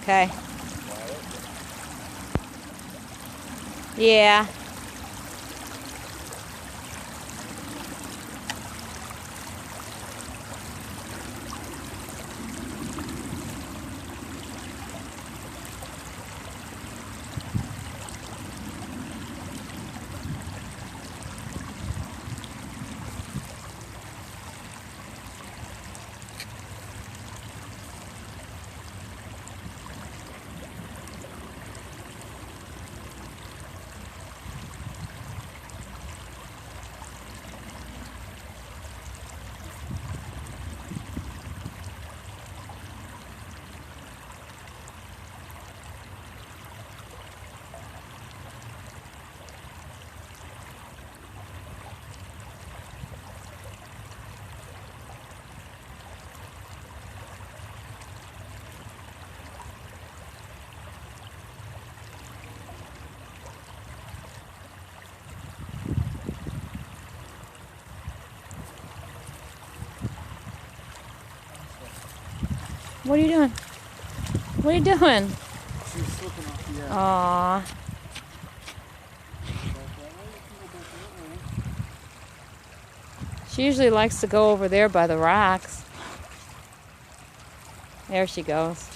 Okay. Yeah. What are you doing? What are you doing? She's slipping off the edge. Aww. She usually likes to go over there by the rocks. There she goes.